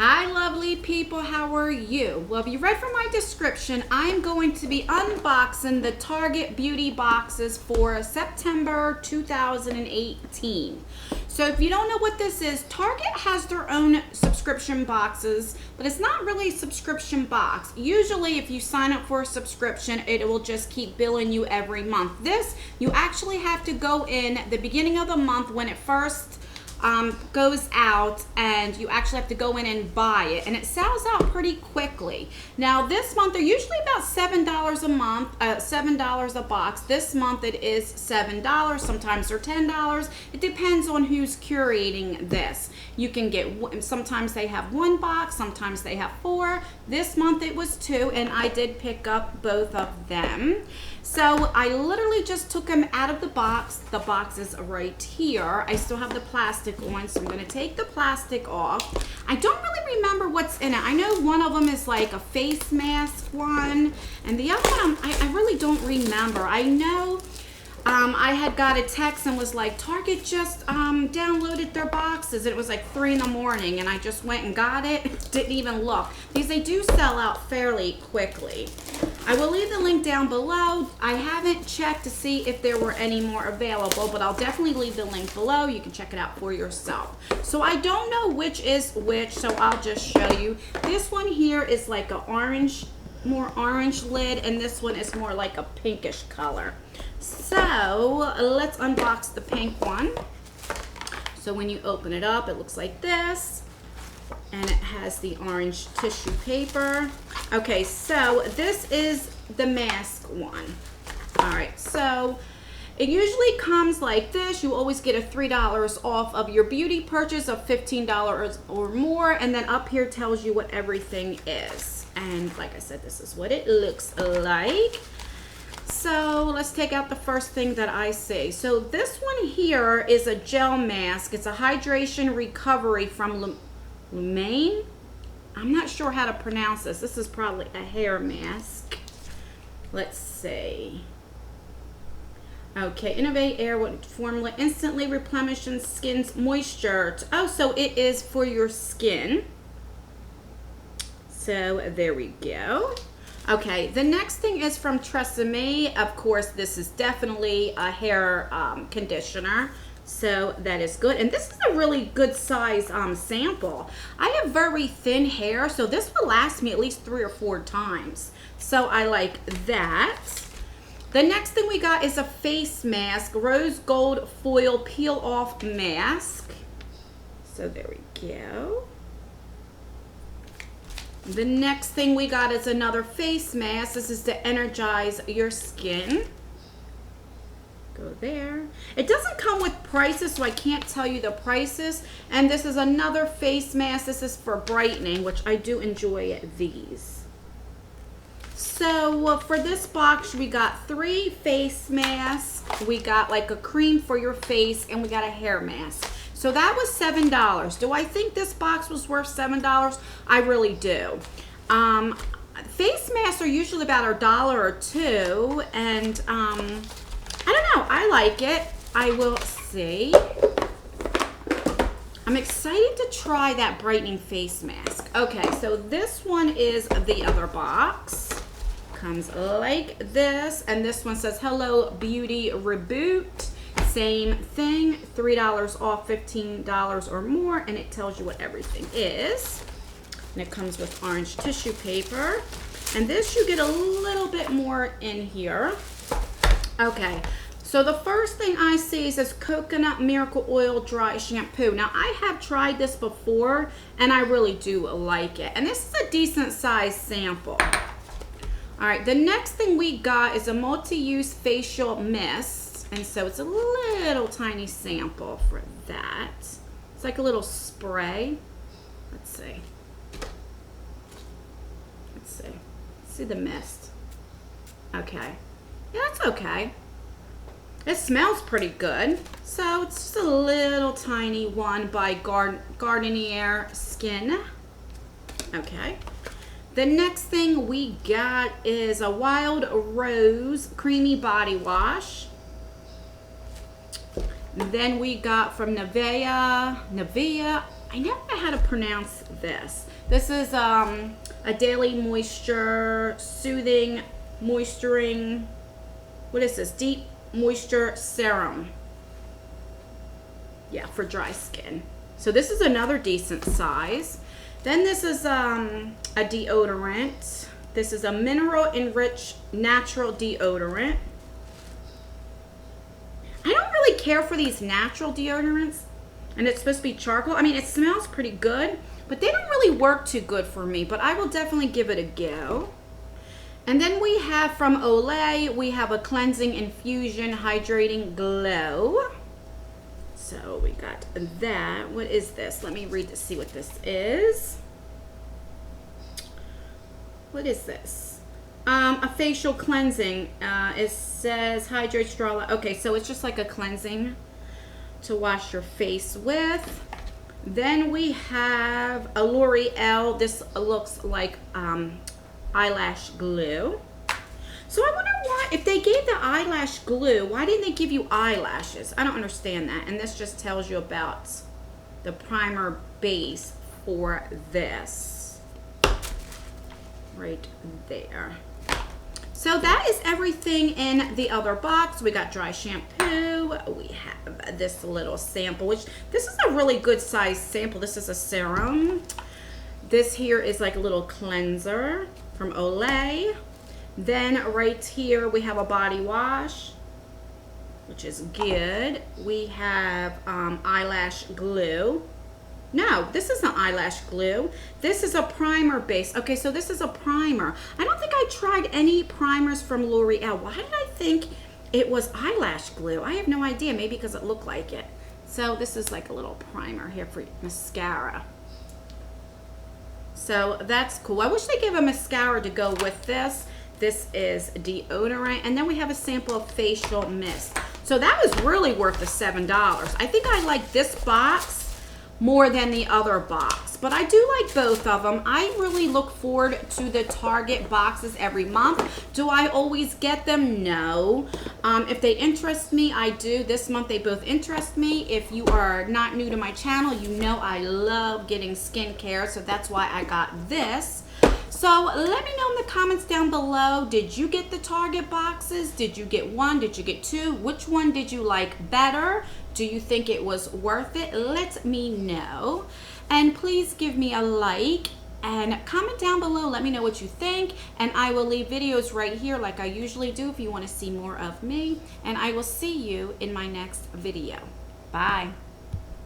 Hi lovely people, how are you? Well, if you read from my description, I'm going to be unboxing the Target beauty boxes for September 2018. So if you don't know what this is, Target has their own subscription boxes, but it's not really a subscription box. Usually if you sign up for a subscription, it will just keep billing you every month. This, you actually have to go in the beginning of the month when it first goes out, and you actually have to go in and buy it, and it sells out pretty quickly. Now this month they're usually about $7 a month, $7 a box. This month it is $7. Sometimes they're $10. It depends on who's curating this. You can get, sometimes they have one box, sometimes they have four. This month it was two, and I did pick up both of them. So I literally just took them out of the box. The box is right here. I still have the plastic on, so I'm going to take the plastic off. I don't really remember what's in it. I know one of them is like a face mask one, and the other one I really don't remember. I know I had got a text and was like, Target just downloaded their boxes. It was like 3 in the morning, and I just went and got it. Didn't even look, because they do sell out fairly quickly. I will leave the link down below. I haven't checked to see if there were any more available, but I'll definitely leave the link below. You can check it out for yourself. So I don't know which is which, so I'll just show you. This one here is like a orange, more orange lid, and this one is more like a pinkish color. So let's unbox the pink one. So when you open it up, it looks like this, and it has the orange tissue paper. Okay, so this is the mask one. All right, so it usually comes like this. You always get a $3 off of your beauty purchase of $15 or more, and then up here tells you what everything is. And like I said, this is what it looks like. So let's take out the first thing that I see. So this one here is a gel mask. It's a hydration recovery from Lumaine. I'm not sure how to pronounce this. This is probably a hair mask. Let's see. Okay, Innovate Air formula instantly replenishes skin's moisture. Oh, so it is for your skin. So there we go. Okay, the next thing is from Tresemme. Of course, this is definitely a hair conditioner. So that is good, and this is a really good size sample. I have very thin hair, so this will last me at least 3 or 4 times. So I like that. The next thing we got is a face mask, rose gold foil peel off mask. So there we go. The next thing we got is another face mask. This is to energize your skin. Go there. It doesn't come with prices, so I can't tell you the prices. And this is another face mask. This is for brightening, which I do enjoy these. So for this box, we got 3 face masks. We got like a cream for your face, and we got a hair mask. So that was $7. Do I think this box was worth $7? I really do. Face masks are usually about $1 or $2, and I don't know, I like it. I will see. I'm excited to try that brightening face mask. Okay, so this one is the other box. Comes like this, and this one says Hello Beauty Reboot. Same thing, $3 off, $15 or more, and it tells you what everything is. And it comes with orange tissue paper. And this, you get a little bit more in here. Okay, so the first thing I see is Coconut Miracle Oil Dry Shampoo. Now, I have tried this before, and I really do like it. And this is a decent size sample. All right, the next thing we got is a multi-use facial mist. And so it's a little tiny sample for that. It's like a little spray. Let's see. Let's see. Let's see the mist. Okay. Yeah, it's okay. It smells pretty good. So it's just a little tiny one by Garnier Skin. Okay. The next thing we got is a Wild Rose Creamy Body Wash. Then we got from Nivea I never know how to pronounce this. This is a daily moisture soothing moisturizing, what is this? Deep moisture serum. Yeah, for dry skin. So this is another decent size. Then this is a deodorant. This is a mineral enriched natural deodorant. I don't really care for these natural deodorants, and it's supposed to be charcoal. I mean, it smells pretty good, but they don't really work too good for me, but I will definitely give it a go. And then we have from Olay, we have a cleansing infusion hydrating glow. So we got that. What is this? Let me read to see what this is. What is this? A facial cleansing. It says hydrate straw. Okay, so it's just like a cleansing to wash your face with. Then we have a L'Oreal. This looks like eyelash glue. So I wonder why, if they gave the eyelash glue, why didn't they give you eyelashes? I don't understand that. And this just tells you about the primer base for this. Right there. So that is everything in the other box. We got dry shampoo. We have this little sample, which this is a really good size sample. This is a serum. This here is like a little cleanser from Olay. Then right here we have a body wash, which is good. We have eyelash glue. No, this isn't eyelash glue. This is a primer base. Okay, so this is a primer. I don't think I tried any primers from L'Oreal. Why did I think it was eyelash glue? I have no idea. Maybe because it looked like it. So this is like a little primer here for mascara. So that's cool. I wish they gave a mascara to go with this. This is deodorant. And then we have a sample of facial mist. So that was really worth the $7. I think I like this box more than the other box, but I do like both of them. I really look forward to the Target boxes every month. Do I always get them? No. If they interest me, I do. This month they both interest me. If you are not new to my channel, you know I love getting skincare, so that's why I got this. So let me know in the comments down below, did you get the Target boxes? Did you get one? Did you get two? Which one did you like better? Do you think it was worth it? Let me know. And please give me a like and comment down below. Let me know what you think. And I will leave videos right here like I usually do if you want to see more of me. And I will see you in my next video. Bye.